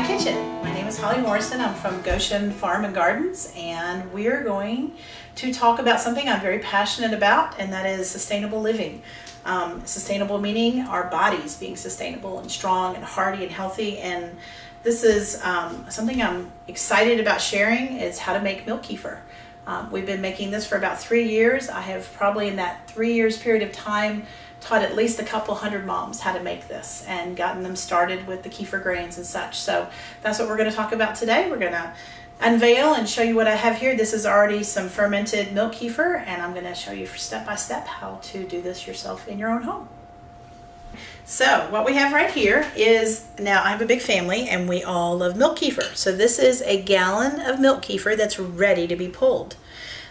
my kitchen. My name is Holly Morrison. I'm from Goshen Farm and Gardens, and we're going to talk about something I'm very passionate about, and that is sustainable living. Sustainable meaning our bodies being sustainable and strong and hearty and healthy, and this is something I'm excited about sharing is how to make milk kefir. We've been making this for about 3 years. I have probably in that 3 years period of time taught at least a couple hundred moms how to make this and gotten them started with the kefir grains and such. So that's what we're going to talk about today. We're going to unveil and show you what I have here. This is already some fermented milk kefir, and I'm going to show you step by step how to do this yourself in your own home. So what we have right here is, now I have a big family and we all love milk kefir. So this is a gallon of milk kefir that's ready to be pulled.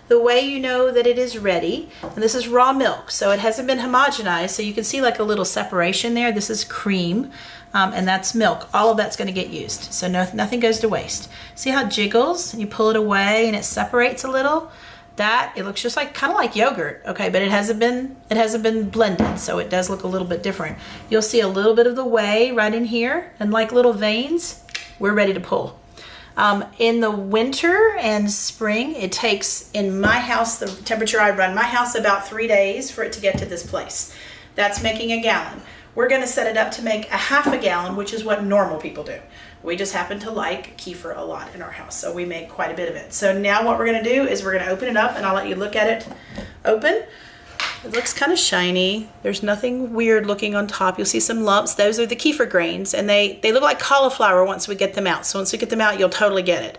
The way you know that it is ready, and this is raw milk, so it hasn't been homogenized, so you can see like a little separation there. This is cream, and that's milk. All of that's going to get used, so nothing goes to waste. See how it jiggles? You pull it away and it separates a little. That, it looks just like, kind of like yogurt, okay, but it hasn't been blended, so it does look a little bit different. You'll see a little bit of the whey right in here, and like little veins. We're ready to pull. In the winter and spring, it takes, in my house, the temperature I run my house, about 3 days for it to get to this place. That's making a gallon. We're going to set it up to make a half a gallon, which is what normal people do. We just happen to like kefir a lot in our house, so we make quite a bit of it. So now what we're going to do is we're going to open it up, and I'll let you look at it open. It looks kind of shiny. There's nothing weird looking on top. You'll see some lumps. Those are the kefir grains, and they look like cauliflower once we get them out. So once we get them out, you'll totally get it.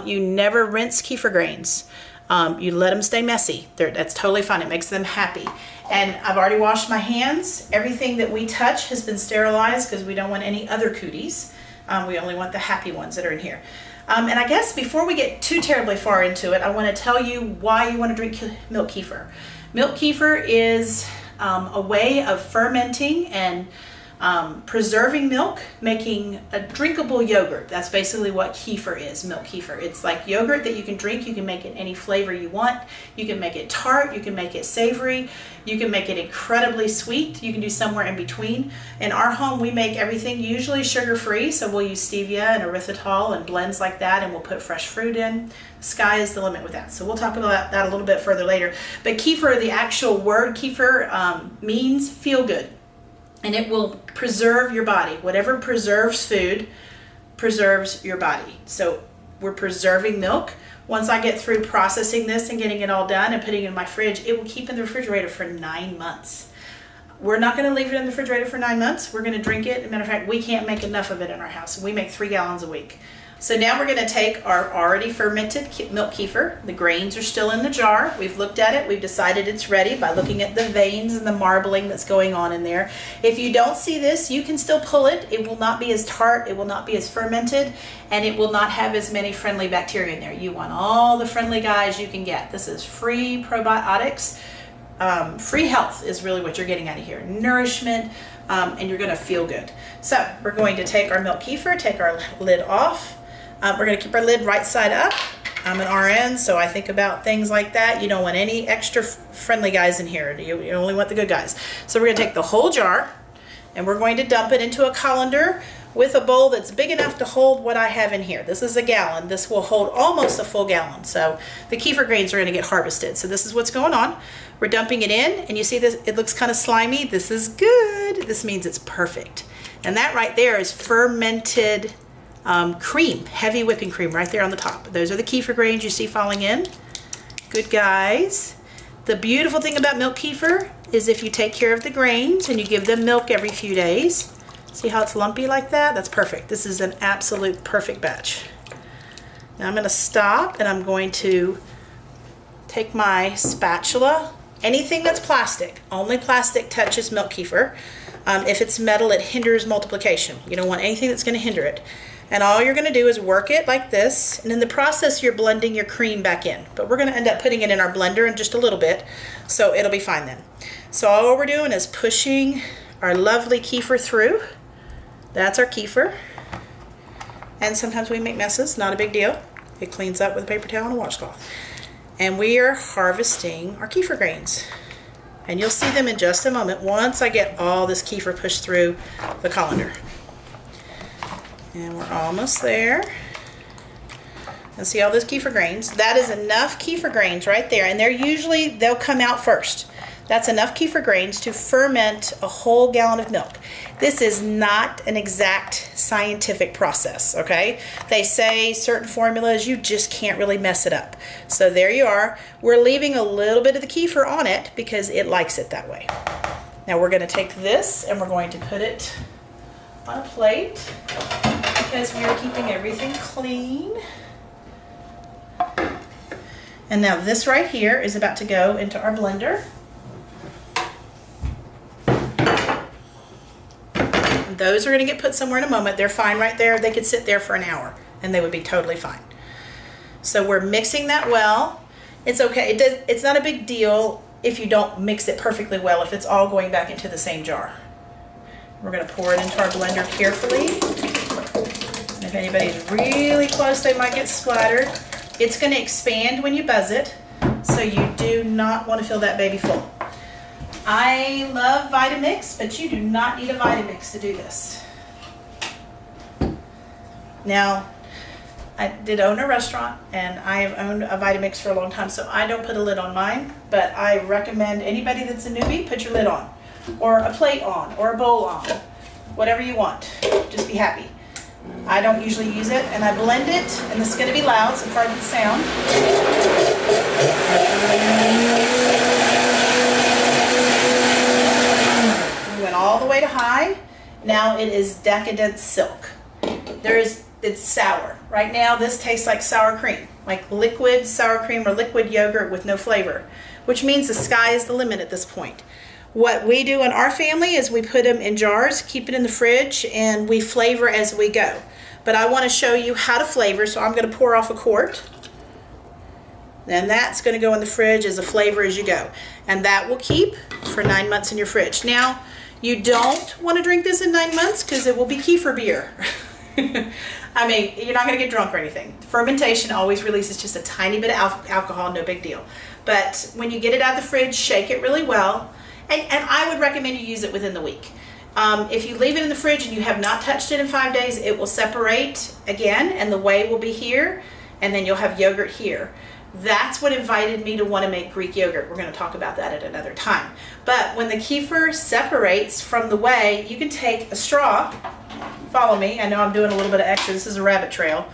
You never rinse kefir grains. You let them stay messy. That's totally fine. It makes them happy. And I've already washed my hands. Everything that we touch has been sterilized because we don't want any other cooties. We only want the happy ones that are in here. And I guess before we get too terribly far into it, I want to tell you why you want to drink milk kefir. Milk kefir is a way of fermenting and preserving milk, making a drinkable yogurt. That's basically what kefir is, milk kefir. It's like yogurt that you can drink. You can make it any flavor you want. You can make it tart. You can make it savory. You can make it incredibly sweet. You can do somewhere in between. In our home, we make everything usually sugar-free, so we'll use stevia and erythritol and blends like that, and we'll put fresh fruit in. Sky is the limit with that. So we'll talk about that a little bit further later. But kefir, the actual word kefir, means feel good. And it will preserve your body. Whatever preserves food preserves your body. So we're preserving milk. Once I get through processing this and getting it all done and putting it in my fridge, it will keep in the refrigerator for 9 months. We're not going to leave it in the refrigerator for 9 months. We're going to drink it. As a matter of fact, we can't make enough of it in our house. We make 3 gallons a week. So now we're going to take our already fermented milk kefir. The grains are still in the jar. We've looked at it. We've decided it's ready by looking at the veins and the marbling that's going on in there. If you don't see this, you can still pull it. It will not be as tart. It will not be as fermented, and it will not have as many friendly bacteria in there. You want all the friendly guys you can get. This is free probiotics. Free health is really what you're getting out of here. Nourishment, and you're going to feel good. So we're going to take our milk kefir, take our lid off. We're going to keep our lid right side up. I'm an RN, so I think about things like that. You don't want any extra friendly guys in here. You only want the good guys. So we're going to take the whole jar, and we're going to dump it into a colander with a bowl that's big enough to hold what I have in here. This is a gallon. This will hold almost a full gallon. So the kefir grains are going to get harvested. So this is what's going on. We're dumping it in, and you see this, it looks kind of slimy. This is good. This means it's perfect. And that right there is fermented cream, heavy whipping cream right there on the top. Those are the kefir grains you see falling in. Good guys. The beautiful thing about milk kefir is if you take care of the grains and you give them milk every few days. See how it's lumpy like that? That's perfect. This is an absolute perfect batch. Now I'm going to stop, and I'm going to take my spatula. Anything that's plastic, only plastic touches milk kefir. If it's metal, it hinders multiplication. You don't want anything that's going to hinder it. And all you're going to do is work it like this, and in the process you're blending your cream back in. But we're going to end up putting it in our blender in just a little bit, so it'll be fine then. So all we're doing is pushing our lovely kefir through. That's our kefir. And sometimes we make messes, not a big deal. It cleans up with a paper towel and a washcloth. And we are harvesting our kefir grains. And you'll see them in just a moment once I get all this kefir pushed through the colander. And we're almost there. And see all those kefir grains? That is enough kefir grains right there. And they'll come out first. That's enough kefir grains to ferment a whole gallon of milk. This is not an exact scientific process, okay? They say certain formulas, you just can't really mess it up. So there you are. We're leaving a little bit of the kefir on it because it likes it that way. Now we're gonna take this and we're going to put it on a plate because we are keeping everything clean. And now this right here is about to go into our blender. Those are going to get put somewhere in a moment. They're fine right there. They could sit there for an hour and they would be totally fine. So we're mixing that well. It's okay. It's not a big deal if you don't mix it perfectly well, if it's all going back into the same jar. We're going to pour it into our blender carefully. And if anybody's really close, they might get splattered. It's going to expand when you buzz it, so you do not want to fill that baby full. I love Vitamix, but you do not need a Vitamix to do this. Now, I did own a restaurant, and I have owned a Vitamix for a long time, so I don't put a lid on mine, but I recommend anybody that's a newbie, put your lid on, or a plate on, or a bowl on, whatever you want. Just be happy. I don't usually use it, and I blend it, and this is going to be loud, so pardon the sound. We went all the way to high. Now it is decadent silk. It's sour. Right now this tastes like sour cream, like liquid sour cream or liquid yogurt with no flavor, which means the sky is the limit at this point. What we do in our family is we put them in jars, keep it in the fridge, and we flavor as we go. But I want to show you how to flavor, so I'm going to pour off a quart. And that's going to go in the fridge as a flavor as you go. And that will keep for 9 months in your fridge. Now, you don't want to drink this in 9 months because it will be kefir beer. I mean, you're not going to get drunk or anything. Fermentation always releases just a tiny bit of alcohol, no big deal. But when you get it out of the fridge, shake it really well. And I would recommend you use it within the week. If you leave it in the fridge and you have not touched it in 5 days, it will separate again, and the whey will be here, and then you'll have yogurt here. That's what invited me to want to make Greek yogurt. We're going to talk about that at another time. But when the kefir separates from the whey, you can take a straw. Follow me. I know I'm doing a little bit of extra. This is a rabbit trail.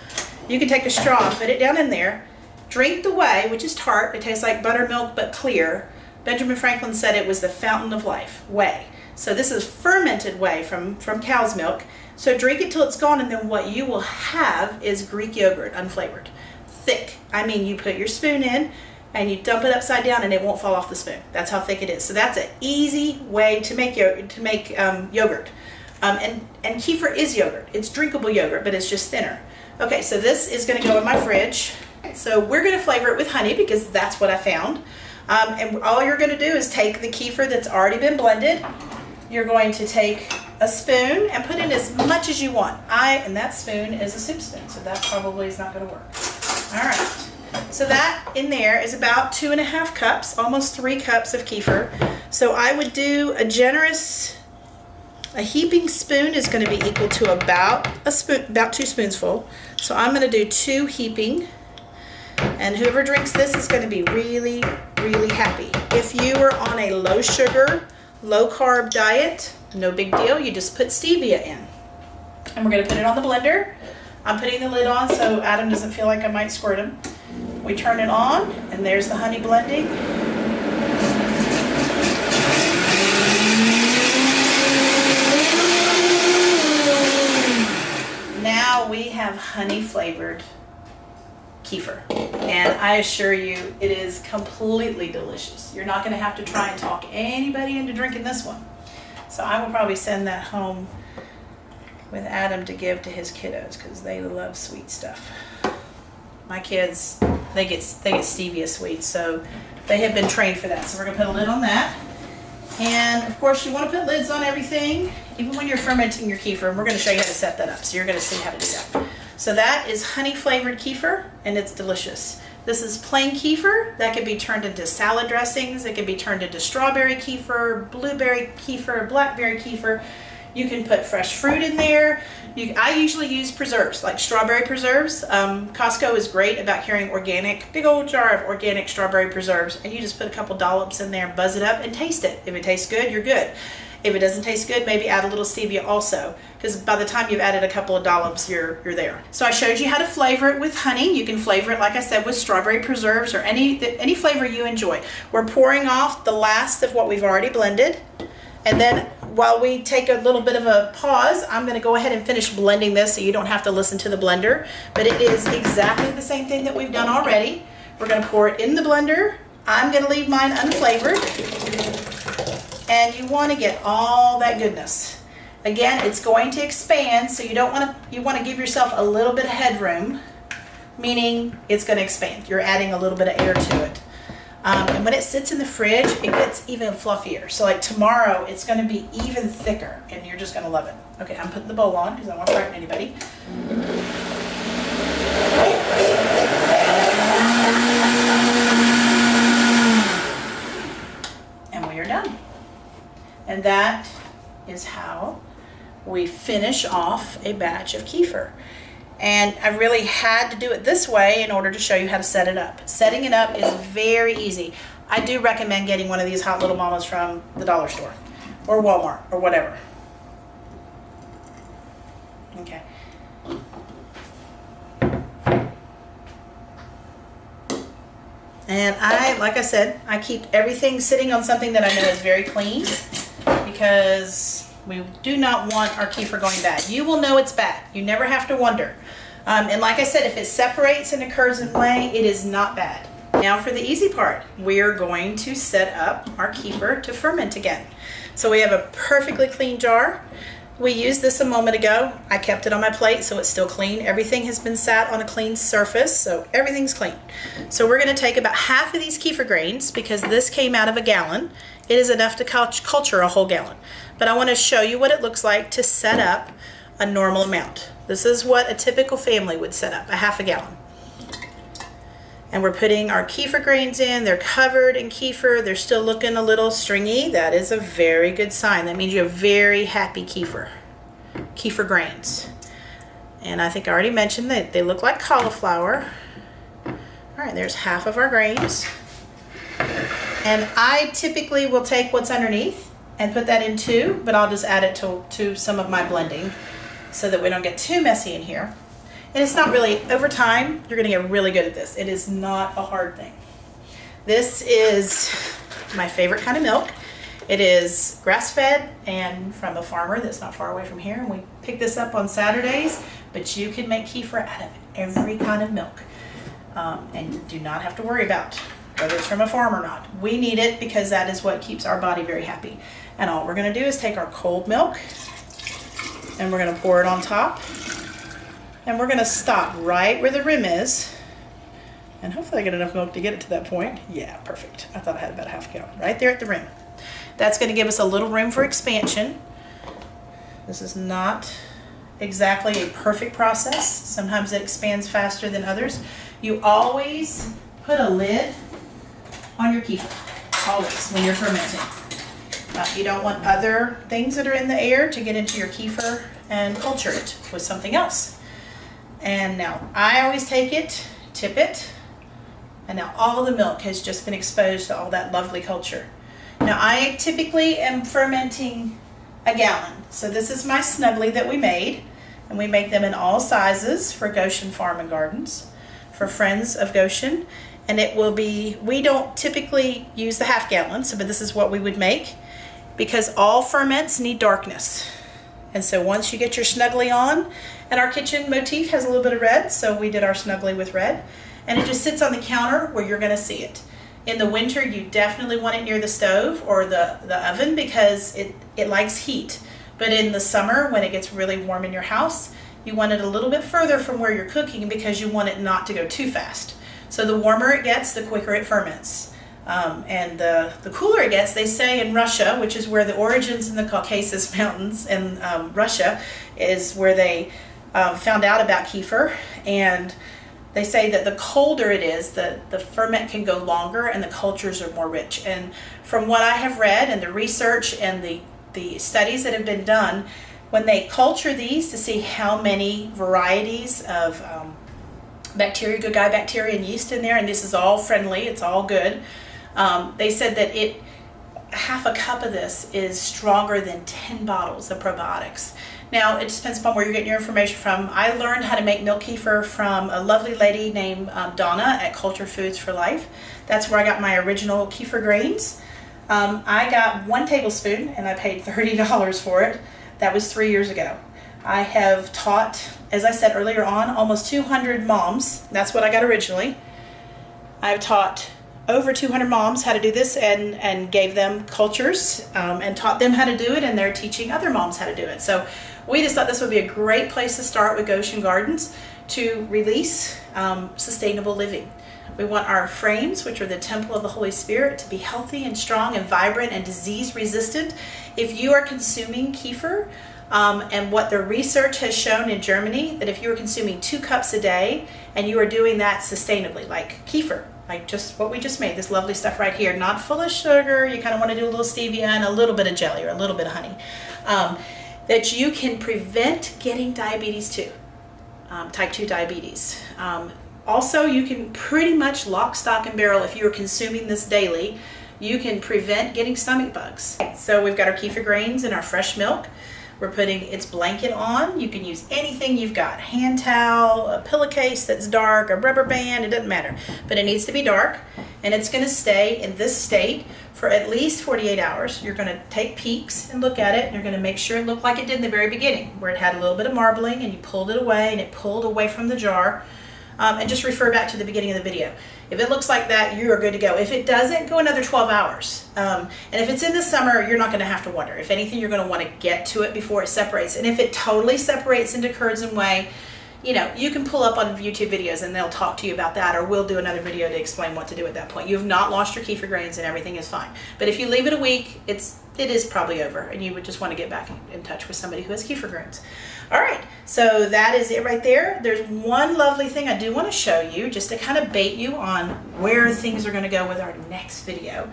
You can take a straw, put it down in there, drink the whey, which is tart. It tastes like buttermilk but clear. Benjamin Franklin said it was the fountain of life, whey. So this is fermented whey from cow's milk. So drink it till it's gone, and then what you will have is Greek yogurt, unflavored. Thick. I mean, you put your spoon in and you dump it upside down and it won't fall off the spoon. That's how thick it is. So that's an easy way to make yogurt. And kefir is yogurt. It's drinkable yogurt, but it's just thinner. Okay, so this is going to go in my fridge. So we're going to flavor it with honey because that's what I found. And all you're going to do is take the kefir that's already been blended. You're going to take a spoon and put in as much as you want. And that spoon is a soup spoon, so that probably is not going to work. All right. So that in there is about 2.5 cups, almost 3 cups of kefir. So I would do a heaping spoon is going to be equal to about 2 spoonsful. So I'm going to do 2 heaping. And whoever drinks this is going to be really, really happy. If you are on a low sugar, low carb diet, no big deal. You just put stevia in. And we're going to put it on the blender. I'm putting the lid on so Adam doesn't feel like I might squirt him. We turn it on, and there's the honey blending. Now we have honey flavored kefir, and I assure you it is completely delicious. You're not going to have to try and talk anybody into drinking this one. So I will probably send that home with Adam to give to his kiddos because they love sweet stuff. My kids, they get stevia sweets, so they have been trained for that. So we're going to put a lid on that. And of course you want to put lids on everything, even when you're fermenting your kefir, and we're going to show you how to set that up. So you're going to see how to do that. So that is honey flavored kefir, and it's delicious. This is plain kefir that can be turned into salad dressings. It can be turned into strawberry kefir, blueberry kefir, blackberry kefir. You can put fresh fruit in there. I usually use preserves, like strawberry preserves. Costco is great about carrying organic, big old jar of organic strawberry preserves, and you just put a couple dollops in there, buzz it up, and taste it. If it tastes good, you're good. If it doesn't taste good, maybe add a little stevia also, because by the time you've added a couple of dollops, you're there. So I showed you how to flavor it with honey. You can flavor it, like I said, with strawberry preserves or any flavor you enjoy. We're pouring off the last of what we've already blended, and then while we take a little bit of a pause, I'm going to go ahead and finish blending this so you don't have to listen to the blender. But it is exactly the same thing that we've done already. We're going to pour it in the blender. I'm going to leave mine unflavored. And you want to get all that goodness. Again, it's going to expand, so you want to give yourself a little bit of headroom, meaning it's going to expand. You're adding a little bit of air to it. And when it sits in the fridge, it gets even fluffier. So like tomorrow, it's going to be even thicker, and you're just going to love it. Okay, I'm putting the bowl on because I don't want to frighten anybody. And we are done. And that is how we finish off a batch of kefir. And I really had to do it this way in order to show you how to set it up. Setting it up is very easy. I do recommend getting one of these hot little mamas from the dollar store or Walmart or whatever. Okay. And like I said, I keep everything sitting on something that I know is very clean, because we do not want our kefir going bad. You will know it's bad. You never have to wonder. And like I said, if it separates and occurs in whey, it is not bad. Now for the easy part, we're going to set up our kefir to ferment again. So we have a perfectly clean jar. We used this a moment ago. I kept it on my plate so it's still clean. Everything has been sat on a clean surface, so everything's clean. So we're going to take about half of these kefir grains, because this came out of a gallon. It is enough to culture a whole gallon. But I want to show you what it looks like to set up a normal amount. This is what a typical family would set up, a half a gallon. And we're putting our kefir grains in. They're covered in kefir. They're still looking a little stringy. That is a very good sign. That means you have very happy kefir grains. And I think I already mentioned that they look like cauliflower. All right, there's half of our grains. And I typically will take what's underneath and put that in too, but I'll just add it to some of my blending so that we don't get too messy in here. And it's not really, over time, you're going to get really good at this. It is not a hard thing. This is my favorite kind of milk. It is grass-fed and from a farmer that's not far away from here. And we pick this up on Saturdays, but you can make kefir out of every kind of milk. And you do not have to worry about whether it's from a farm or not. We need it because that is what keeps our body very happy. And all we're going to do is take our cold milk and we're going to pour it on top. And we're going to stop right where the rim is. And hopefully I get enough milk to get it to that point. Yeah, perfect. I thought I had about a half a gallon right there at the rim. That's going to give us a little room for expansion. This is not exactly a perfect process. Sometimes it expands faster than others. You always put a lid on your kefir, always, when you're fermenting. You don't want other things that are in the air to get into your kefir and culture it with something else. And now I always take it, tip it, and now all the milk has just been exposed to all that lovely culture. Now I typically am fermenting a gallon. So this is my snuggly that we made, and we make them in all sizes for Goshen Farm and Gardens, for friends of Goshen. And it will be, we don't typically use the half gallon, but this is what we would make, because all ferments need darkness. And so once you get your snuggly on, and our kitchen motif has a little bit of red, so we did our snuggly with red, and it just sits on the counter where you're going to see it. In the winter, you definitely want it near the stove or the oven, because it likes heat. But in the summer, when it gets really warm in your house, you want it a little bit further from where you're cooking, because you want it not to go too fast. So the warmer it gets, the quicker it ferments. And the cooler it gets, they say in Russia, which is where the origins in the Caucasus Mountains in Russia is where they found out about kefir, and they say that the colder it is, the ferment can go longer and the cultures are more rich. And from what I have read and the research and the the studies that have been done, when they culture these to see how many varieties of bacteria, good guy bacteria and yeast in there, and this is all friendly, it's all good. They said that half a cup of this is stronger than 10 bottles of probiotics. Now, it just depends upon where you're getting your information from. I learned how to make milk kefir from a lovely lady named Donna at Cultured Foods for Life. That's where I got my original kefir grains. I got 1 tablespoon and I paid $30 for it. That was 3 years ago. I have taught, as I said earlier on, almost 200 moms. That's what I got originally. I've taught over 200 moms how to do this and gave them cultures and taught them how to do it, and they're teaching other moms how to do it. So we just thought this would be a great place to start with Goshen Gardens to release sustainable living. We want our frames, which are the temple of the Holy Spirit, to be healthy and strong and vibrant and disease resistant. If you are consuming kefir, and what the research has shown in Germany, that if you are consuming 2 cups a day and you are doing that sustainably, like kefir, like just what we just made, this lovely stuff right here, not full of sugar, you kind of want to do a little stevia and a little bit of jelly or a little bit of honey, that you can prevent getting diabetes too, type 2 diabetes. Also, you can pretty much lock, stock, and barrel, if you are consuming this daily, you can prevent getting stomach bugs. So we've got our kefir grains and our fresh milk. We're putting its blanket on. You can use anything you've got, hand towel, a pillowcase that's dark, a rubber band, it doesn't matter. But it needs to be dark, and it's going to stay in this state for at least 48 hours. You're going to take peeks and look at it, and you're going to make sure it looked like it did in the very beginning, where it had a little bit of marbling, and you pulled it away, and it pulled away from the jar. And just refer back to the beginning of the video. If it looks like that, you are good to go. If it doesn't, go another 12 hours. And if it's in the summer, you're not going to have to wonder. If anything, you're going to want to get to it before it separates. And if it totally separates into curds and whey, you know, you can pull up on YouTube videos and they'll talk to you about that, or we'll do another video to explain what to do at that point. You've not lost your kefir grains and everything is fine. But if you leave it a week, it is probably over, and you would just want to get back in touch with somebody who has kefir grains. All right, so that is it right there. There's one lovely thing I do want to show you, just to kind of bait you on where things are going to go with our next video.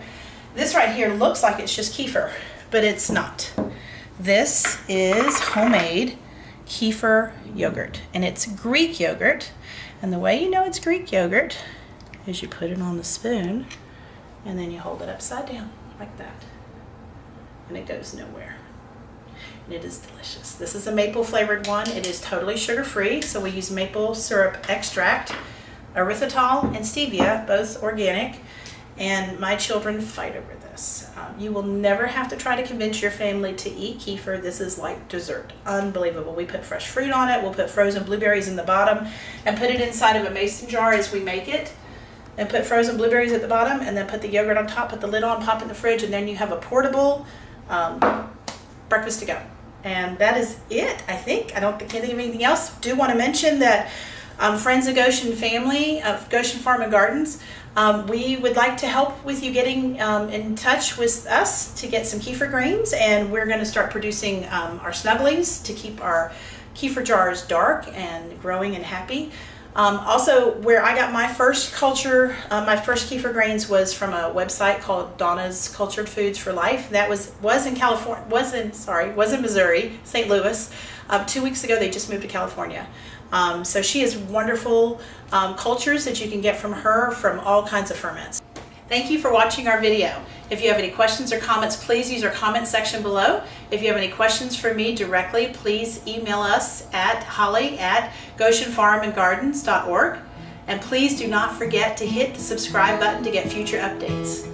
This right here looks like it's just kefir, but it's not. This is homemade kefir yogurt, and it's Greek yogurt. And the way you know it's Greek yogurt is you put it on the spoon and then you hold it upside down like that, and it goes nowhere. And it is delicious. This is a maple flavored one. It is totally sugar free, so we use maple syrup extract, erythritol, and stevia, both organic, and my children fight over this. You will never have to try to convince your family to eat kefir. This is like dessert. Unbelievable. We put fresh fruit on it. We'll put frozen blueberries in the bottom and put it inside of a mason jar as we make it, and put frozen blueberries at the bottom, and then put the yogurt on top, put the lid on, pop it in the fridge, and then you have a portable breakfast to go. And that is it, I think. I can't think of anything else. Do want to mention that friends of Goshen family, of Goshen Farm and Gardens, we would like to help with you getting in touch with us to get some kefir grains, and we're going to start producing our snugglies to keep our kefir jars dark and growing and happy. Also, where I got my first culture, my first kefir grains was from a website called Donna's Cultured Foods for Life. That was in California, was in Missouri, St. Louis. 2 weeks ago, they just moved to California. So she has wonderful cultures that you can get from her from all kinds of ferments. Thank you for watching our video. If you have any questions or comments, please use our comment section below. If you have any questions for me directly, please email us at holly@goshenfarmandgardens.org. And please do not forget to hit the subscribe button to get future updates.